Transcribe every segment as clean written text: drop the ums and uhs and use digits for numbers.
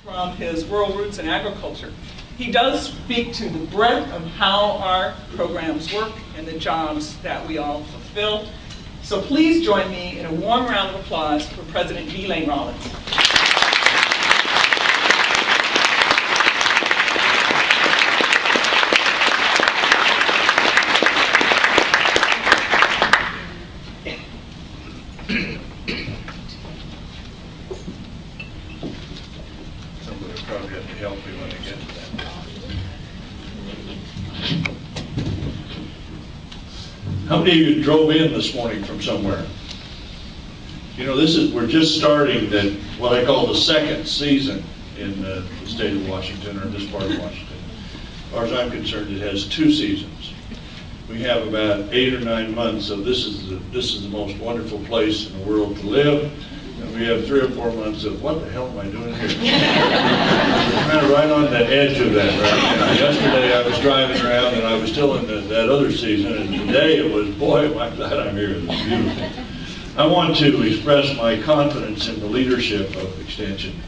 from his rural roots in agriculture. He does speak to the breadth of how our programs work and the jobs that we all fulfill. So please join me in a warm round of applause for President V. Lane Rawlins. Somebody will probably have to help me when I get to that. How many of you drove in this morning from somewhere? You know, we're just starting what I call the second season in the state of Washington, or this part of Washington. As far as I'm concerned, it has 2 seasons. We have about 8 or 9 months, so this is the most wonderful place in the world to live. And we have 3 or 4 months of, what the hell am I doing here? We're kind of right on the edge of that right now. Yesterday I was driving around and I was still in that other season, and today it was, boy, am I glad I'm here. It's beautiful. I want to express my confidence in the leadership of Extension.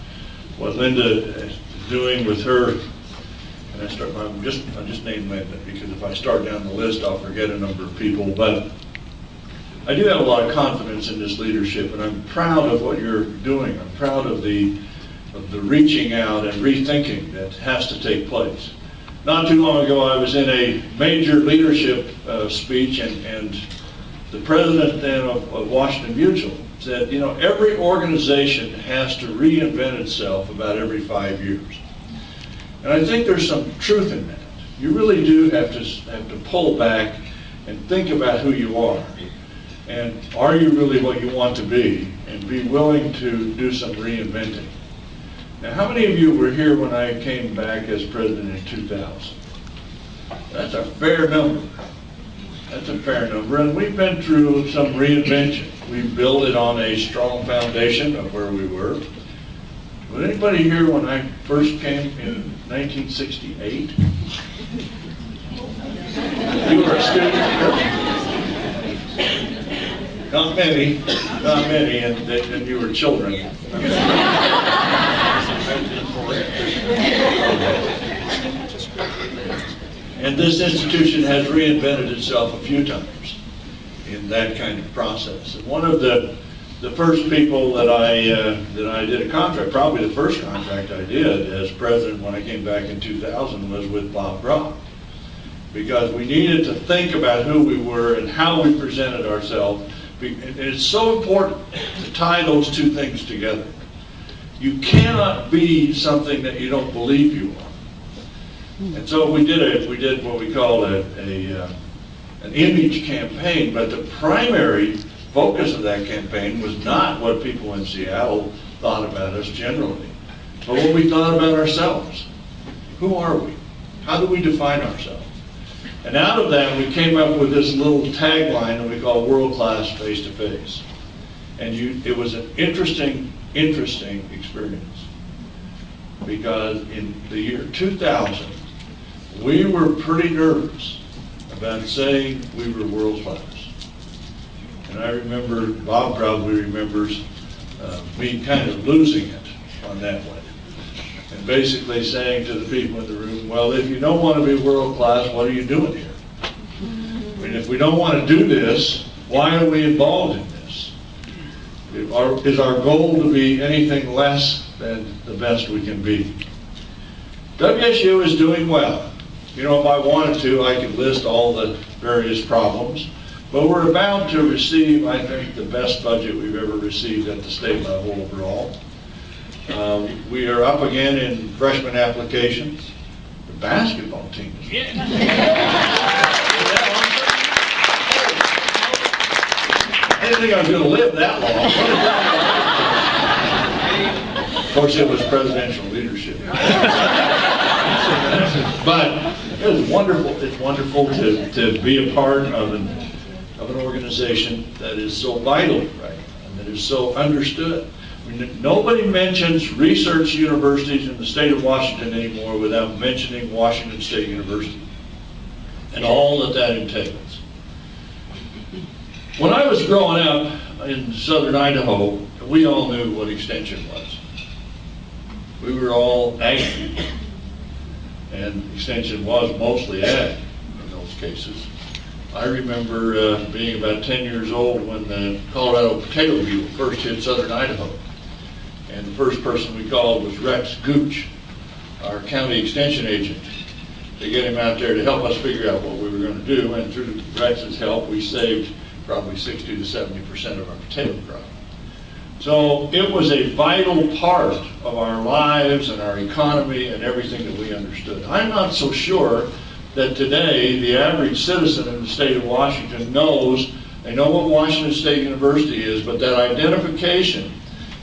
What Linda is doing with her, and I'm just named Linda, because if I start down the list I'll forget a number of people, but I do have a lot of confidence in this leadership, and I'm proud of what you're doing. I'm proud of the reaching out and rethinking that has to take place. Not too long ago, I was in a major leadership speech, and the president then of Washington Mutual said, you know, every organization has to reinvent itself about every 5 years. And I think there's some truth in that. You really do have to pull back and think about who you are. And are you really what you want to be? And be willing to do some reinventing. Now, how many of you were here when I came back as president in 2000? That's a fair number. That's a fair number. And we've been through some reinvention. We built it on a strong foundation of where we were. Was anybody here when I first came in 1968? You were a student? Not many, and you were children. And this institution has reinvented itself a few times in that kind of process. And one of the first people that I did a contract, probably the first contract I did as president when I came back in 2000, was with Bob Brock. Because we needed to think about who we were and how we presented ourselves. And it's so important to tie those 2 things together. You cannot be something that you don't believe you are. And so we did what we call an image campaign, but the primary focus of that campaign was not what people in Seattle thought about us generally, but what we thought about ourselves. Who are we? How do we define ourselves? And out of that, we came up with this little tagline that we call world-class face-to-face. And it was an interesting experience. Because in the year 2000, we were pretty nervous about saying we were world-class. And I remember, Bob probably remembers, me kind of losing it on that one. And basically saying to the people in the room, well, if you don't want to be world class, what are you doing here? I mean, if we don't want to do this, why are we involved in this? Is our goal to be anything less than the best we can be? WSU is doing well. You know, if I wanted to, I could list all the various problems, but we're about to receive, I think, the best budget we've ever received at the state level overall. We are up again in freshman applications. The basketball team is I didn't think I was going to live that long. Of course, it was presidential leadership. But it was wonderful. It's wonderful to be a part of an organization that is so vital right now and that is so understood. I mean, nobody mentions research universities in the state of Washington anymore without mentioning Washington State University and all that entails. When I was growing up in southern Idaho, we all knew what extension was. we were all ag people. And extension was mostly ag in those cases. I remember being about 10 years old when the Colorado potato beetle first hit southern Idaho. And the first person we called was Rex Gooch, our county extension agent, to get him out there to help us figure out what we were going to do. And through Rex's help, we saved probably 60 to 70% of our potato crop. So it was a vital part of our lives and our economy and everything that we understood. I'm not so sure that today the average citizen in the state of Washington knows, they know what Washington State University is, but that identification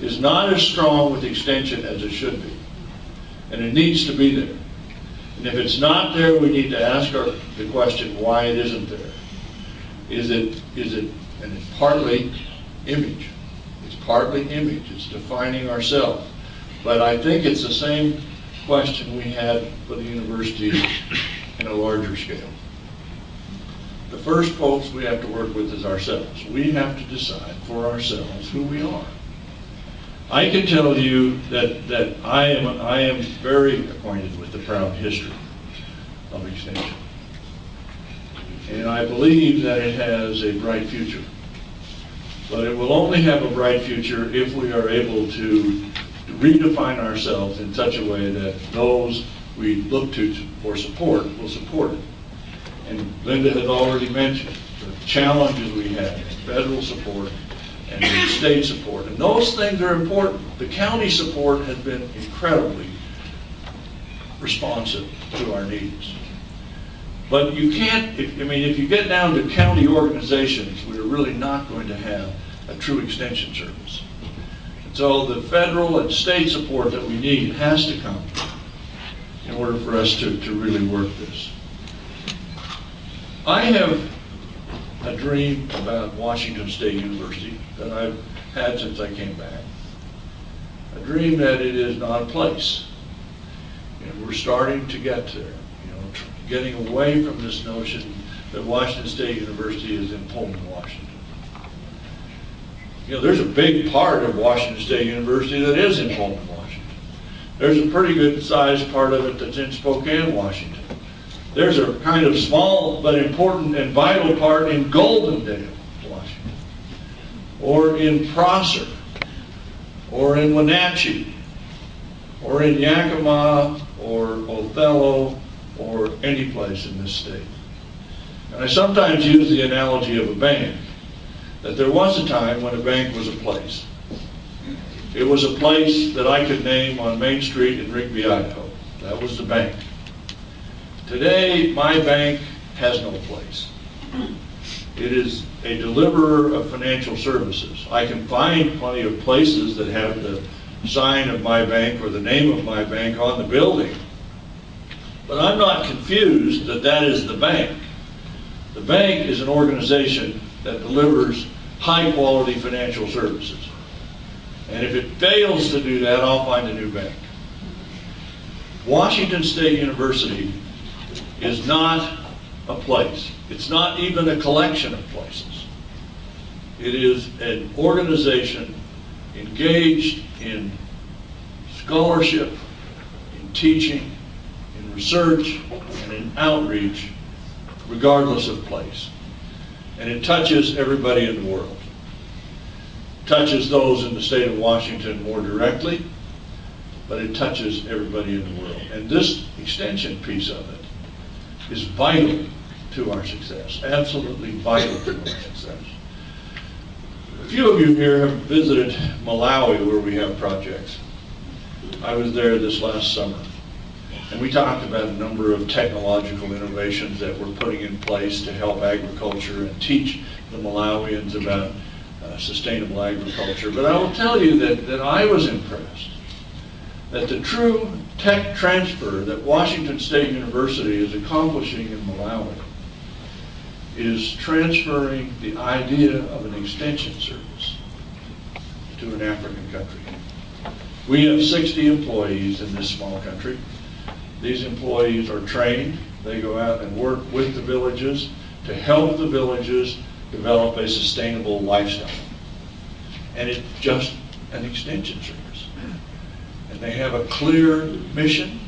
is not as strong with extension as it should be. And it needs to be there. And if it's not there, we need to ask the question why it isn't there. Is it, and it's partly image. It's partly image, it's defining ourselves. But I think it's the same question we had for the university in a larger scale. The first folks we have to work with is ourselves. We have to decide for ourselves who we are. I can tell you that I am very acquainted with the proud history of extension. And I believe that it has a bright future. But it will only have a bright future if we are able to redefine ourselves in such a way that those we look to for support will support it. And Linda has already mentioned the challenges we have in federal support and in state support. And those things are important. The county support has been incredibly responsive to our needs. But you can't, if you get down to county organizations, we're really not going to have a true extension service. And so the federal and state support that we need has to come in order for us to really work this. I have a dream about Washington State University that I've had since I came back. A dream that it is not a place. And we're starting to get there, getting away from this notion that Washington State University is in Pullman, Washington. There's a big part of Washington State University that is in Pullman, Washington. There's a pretty good sized part of it that's in Spokane, Washington. There's a kind of small but important and vital part in Goldendale, Washington, or in Prosser, or in Wenatchee, or in Yakima, or Othello, or any place in this state. And I sometimes use the analogy of a bank, that there was a time when a bank was a place. It was a place that I could name on Main Street in Rigby, Idaho. That was the bank. Today, my bank has no place. It is a deliverer of financial services. I can find plenty of places that have the sign of my bank or the name of my bank on the building, but I'm not confused that that is the bank. The bank is an organization that delivers high-quality financial services. And if it fails to do that, I'll find a new bank. Washington State University is not a place. It's not even a collection of places. It is an organization engaged in scholarship, in teaching, in research, and in outreach, regardless of place. And it touches everybody in the world. It touches those in the state of Washington more directly, but it touches everybody in the world. And this extension piece of it is vital to our success, absolutely vital to our success. A few of you here have visited Malawi, where we have projects. I was there this last summer, and we talked about a number of technological innovations that we're putting in place to help agriculture and teach the Malawians about sustainable agriculture. But I will tell you that I was impressed that the true tech transfer that Washington State University is accomplishing in Malawi is transferring the idea of an extension service to an African country. We have 60 employees in this small country. These employees are trained. They go out and work with the villages to help the villages develop a sustainable lifestyle. And it's just an extension service. and they have a clear mission.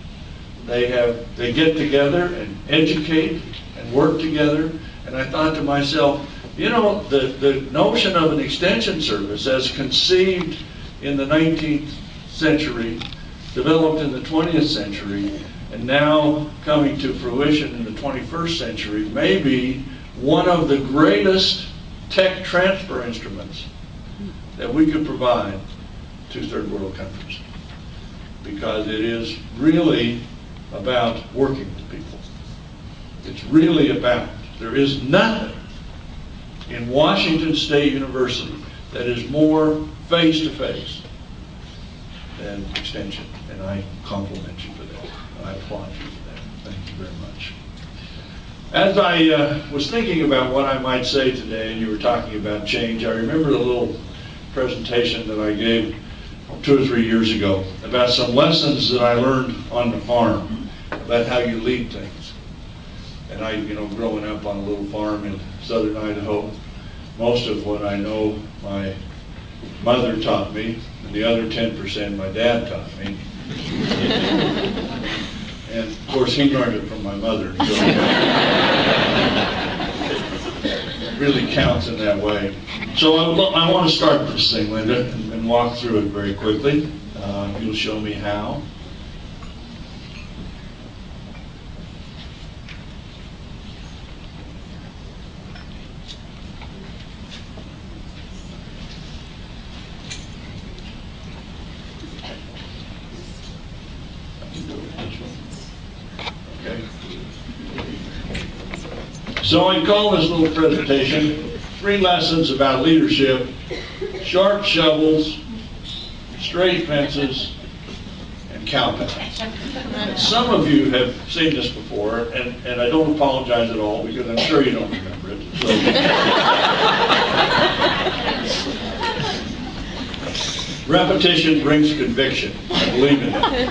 They get together and educate and work together. And I thought to myself, you know, the notion of an extension service as conceived in the 19th century, developed in the 20th century, and now coming to fruition in the 21st century, may be one of the greatest tech transfer instruments that we could provide to third world countries. Because it is really about working with people. It's really about, there is nothing in Washington State University that is more face-to-face than extension. And I compliment you for that. I applaud you for that. Thank you very much. As I was thinking about what I might say today, and you were talking about change, I remember a little presentation that I gave 2 or 3 years ago about some lessons that I learned on the farm about how you lead things. And I, you know, growing up on a little farm in southern Idaho, most of what I know my mother taught me, and the other 10% my dad taught me. And of course he learned it from my mother, so it really counts in that way. So I want to start this thing, Linda, and walk through it very quickly. You'll show me how. Okay. So I call this little presentation 3 lessons about leadership: sharp shovels, straight fences, and cow paths. And some of you have seen this before, and I don't apologize at all because I'm sure you don't remember it. So. Repetition brings conviction. I believe in it.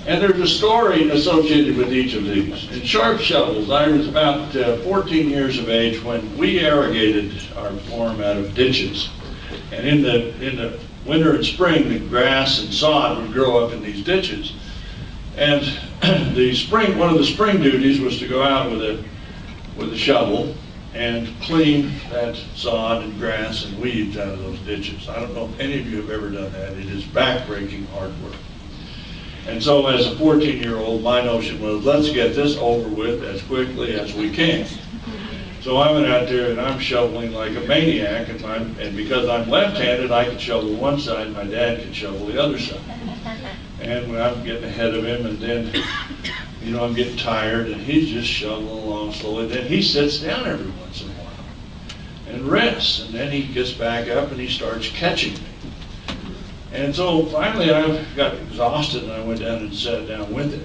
And there's a story associated with each of these. In sharp shovels, I was about 14 years of age when we irrigated our farm out of ditches. And in the winter and spring, the grass and sod would grow up in these ditches. And one of the spring duties was to go out with a shovel and clean that sod and grass and weeds out of those ditches. I don't know if any of you have ever done that. It is backbreaking hard work. And so as a 14-year-old, my notion was, let's get this over with as quickly as we can. So I went out there and I'm shoveling like a maniac, and because I'm left-handed, I can shovel one side, my dad can shovel the other side. And when I'm getting ahead of him, and then, you know, I'm getting tired, and he's just shoveling along slowly. Then he sits down every once in a while and rests, and then he gets back up and he starts catching me. And so finally I got exhausted and I went down and sat down with him.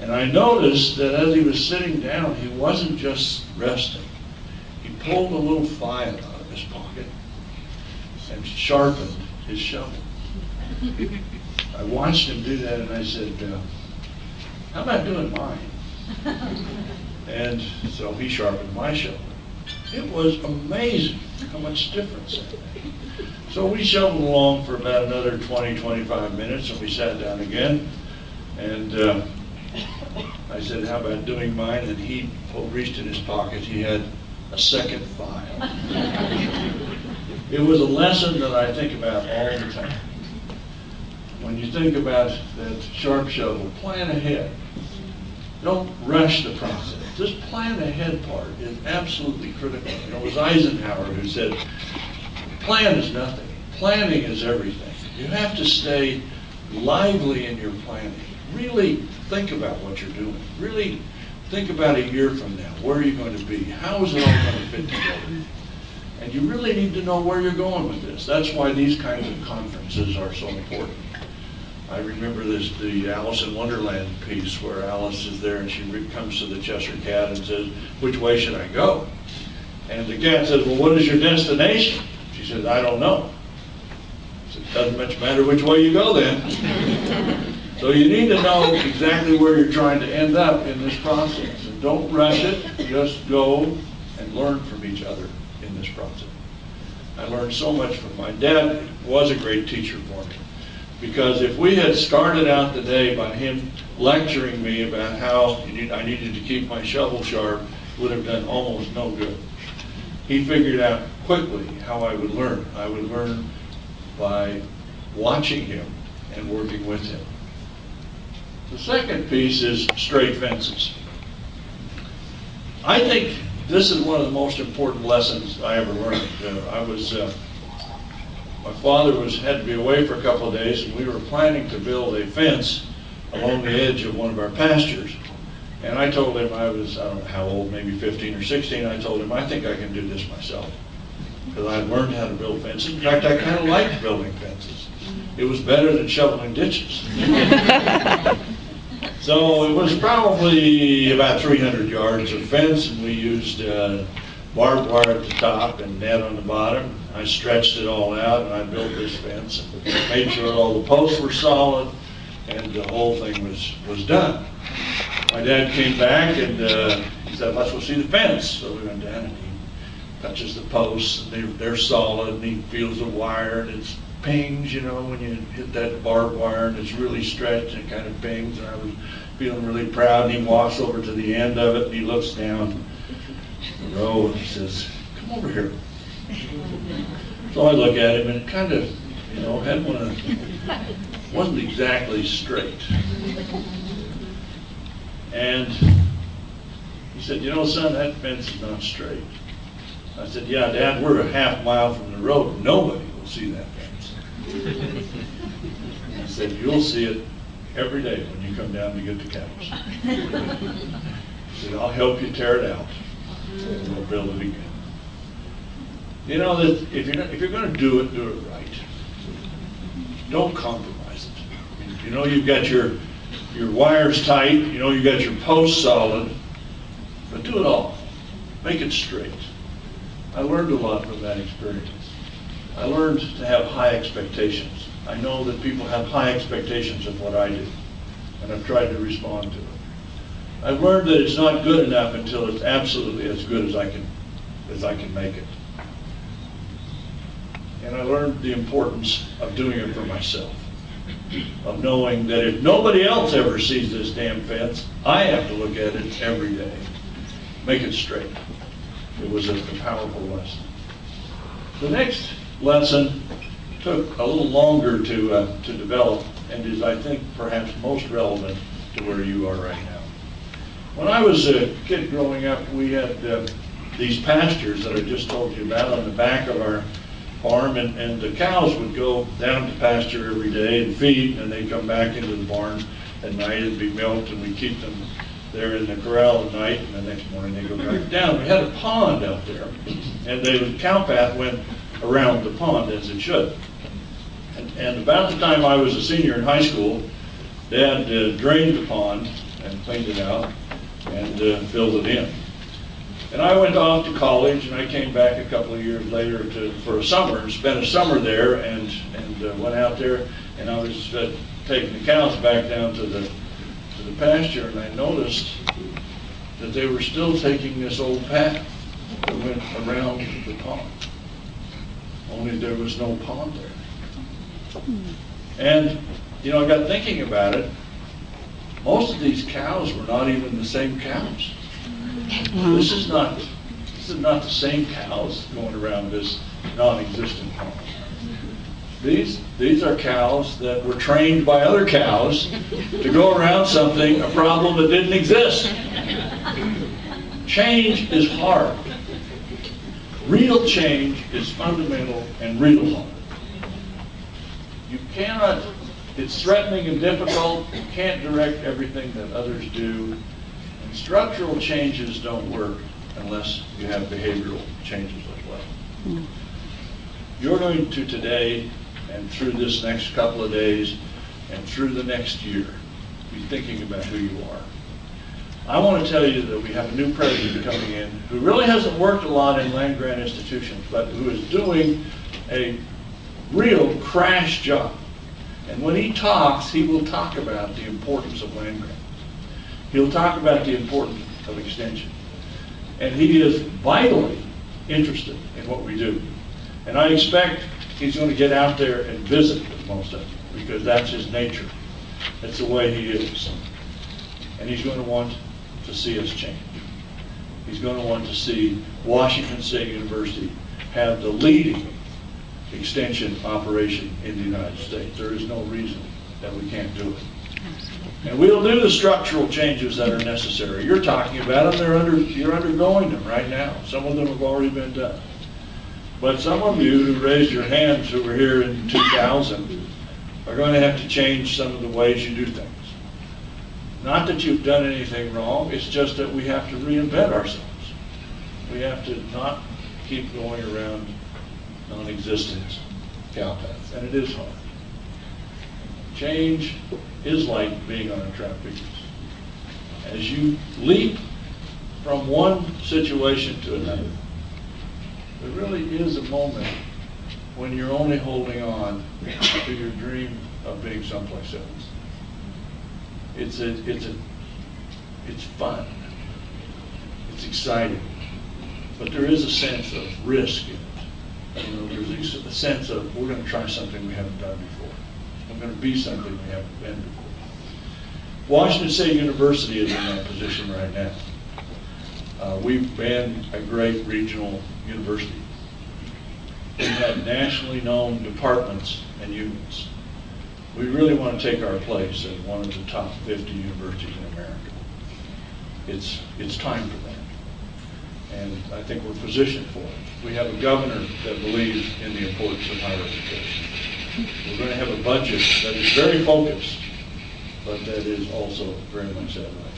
And I noticed that as he was sitting down, he wasn't just resting. He pulled a little file out of his pocket and sharpened his shovel. I watched him do that and I said, how about doing mine? And so he sharpened my shovel. It was amazing how much difference that made. So we shoveled along for about another 20, 25 minutes, and we sat down again. And I said, how about doing mine? And he reached in his pocket. He had a second file. It was a lesson that I think about all the time. When you think about that sharp shovel, plan ahead. Don't rush the process. This plan ahead part is absolutely critical. You know, it was Eisenhower who said, plan is nothing. Planning is everything. You have to stay lively in your planning. Really think about what you're doing. Really think about a year from now. Where are you going to be? How is it all going to fit together? And you really need to know where you're going with this. That's why these kinds of conferences are so important. I remember the Alice in Wonderland piece where Alice is there and she comes to the Cheshire Cat and says, which way should I go? And the cat says, well, what is your destination? She says, I don't know. I said, doesn't much matter which way you go then. So you need to know exactly where you're trying to end up in this process. And don't rush it, just go and learn from each other in this process. I learned so much from my dad. Was a great teacher for me. Because if we had started out the day by him lecturing me about how I needed to keep my shovel sharp, it would have done almost no good. He figured out quickly how I would learn. I would learn by watching him and working with him. The second piece is straight fences. I think this is one of the most important lessons I ever learned. My father had to be away for a couple of days, and we were planning to build a fence along the edge of one of our pastures. And I told him, I don't know how old, maybe 15 or 16, I told him, I think I can do this myself. Because I learned how to build fences. In fact, I kind of liked building fences. It was better than shoveling ditches. So it was probably about 300 yards of fence, and we used barbed wire at the top and net on the bottom. I stretched it all out, and I built this fence and made sure all the posts were solid, and the whole thing was done. My dad came back, and he said, let's go see the fence. So we went down, and he touches the posts, and they're solid, and he feels the wire, and it's pings, you know, when you hit that barbed wire, and it's really stretched, and it kind of pings, and I was feeling really proud, and he walks over to the end of it, and he looks down the row, and he says, come over here. So I look at him, and it kind of, you know, wasn't exactly straight. And he said, you know, son, that fence is not straight. I said, yeah, Dad, we're a half mile from the road. Nobody will see that fence. He said, you'll see it every day when you come down to get the cows. He said, I'll help you tear it out, and we'll build it again. You know, that if you're going to do it right. Don't compromise it. You know, you've got your wires tight, you know, you've got your posts solid, but do it all. Make it straight. I learned a lot from that experience. I learned to have high expectations. I know that people have high expectations of what I do, and I've tried to respond to it. I've learned that it's not good enough until it's absolutely as good as I can make it. And I learned the importance of doing it for myself, of knowing that if nobody else ever sees this damn fence, I have to look at it every day. Make it straight. It was a powerful lesson. The next lesson took a little longer to develop, and is, I think, perhaps most relevant to where you are right now. When I was a kid growing up, we had these pastures that I just told you about on the back of our farm, and the cows would go down to pasture every day and feed, and they'd come back into the barn at night and be milked, and we'd keep them there in the corral at night, and the next morning they go back down. We had a pond out there, and the cow path went around the pond as it should. And about the time I was a senior in high school, Dad drained the pond and cleaned it out and filled it in. And I went off to college, and I came back a couple of years later for a summer, and spent a summer there, and went out there, and I was taking the cows back down to the pasture, and I noticed that they were still taking this old path that went around the pond. Only there was no pond there. And, you know, I got thinking about it. Most of these cows were not even the same cows. This is not the same cows going around this non-existent pond. These are cows that were trained by other cows to go around a problem that didn't exist. Change is hard. Real change is fundamental and real hard. You cannot, it's threatening and difficult. You can't direct everything that others do. And structural changes don't work unless you have behavioral changes as well. You're going to today, and through this next couple of days, and through the next year, be thinking about who you are. I want to tell you that we have a new president coming in who really hasn't worked a lot in land-grant institutions, but who is doing a real crash job. And when he talks, he will talk about the importance of land-grant. He'll talk about the importance of extension. And he is vitally interested in what we do. And I expect he's going to get out there and visit with most of you. because that's his nature. That's the way he is. And he's going to want to see us change. He's going to want to see Washington State University have the leading extension operation in the United States. There is no reason that we can't do it. And we'll do the structural changes that are necessary. You're talking about them, you're undergoing them right now. Some of them have already been done. But some of you who raised your hands who were here in 2000 are going to have to change some of the ways you do things. Not that you've done anything wrong, it's just that we have to reinvent ourselves. We have to not keep going around non-existent cowpaths, and it is hard. Change is like being on a trapeze. As you leap from one situation to another, there really is a moment when you're only holding on to your dream of being someplace else. It's fun. It's exciting. But there is a sense of risk in it. You know, there's a sense of we're going to try something we haven't done before. We're going to be something we haven't been before. Washington State University is in that position right now. We've been a great regional university. We've had nationally known departments and units. We really want to take our place as one of the top 50 universities in America. It's time for that. And I think we're positioned for it. We have a governor that believes in the importance of higher education. We're going to have a budget that is very focused, but that is also very much that way.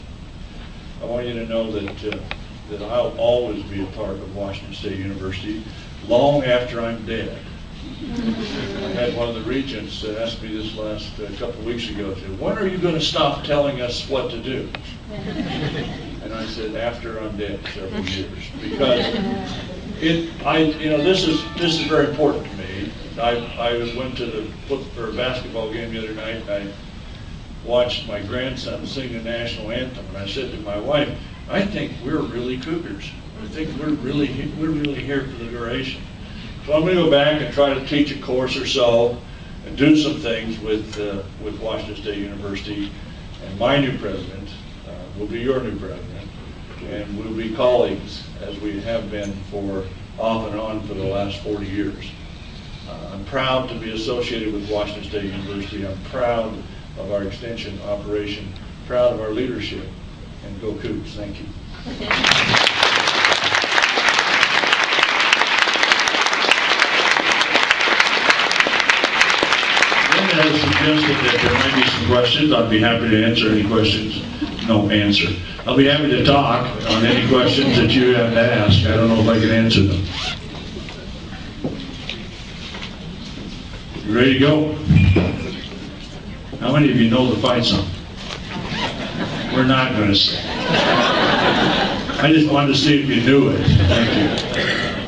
I want you to know that I'll always be a part of Washington State University long after I'm dead. I had one of the regents ask me this last couple of weeks ago, said, when are you going to stop telling us what to do? And I said, after I'm dead several years, because this is very important to me. I went to the basketball game the other night. I watched my grandson sing the national anthem, and I said to my wife, I think we're really Cougars. I think we're really here for the duration. So I'm going to go back and try to teach a course or so and do some things with Washington State University. And my new president will be your new president. And we'll be colleagues as we have been for off and on for the last 40 years. I'm proud to be associated with Washington State University. I'm proud of our extension operation, proud of our leadership. And go Cougs. Thank you. Linda has suggested that there might be some questions. I'd be happy to answer any questions. No answer. I'll be happy to talk on any questions that you have to ask. I don't know if I can answer them. You ready to go? How many of you know the fight song? We're not going to sing. I just wanted to see if you knew it. Thank you.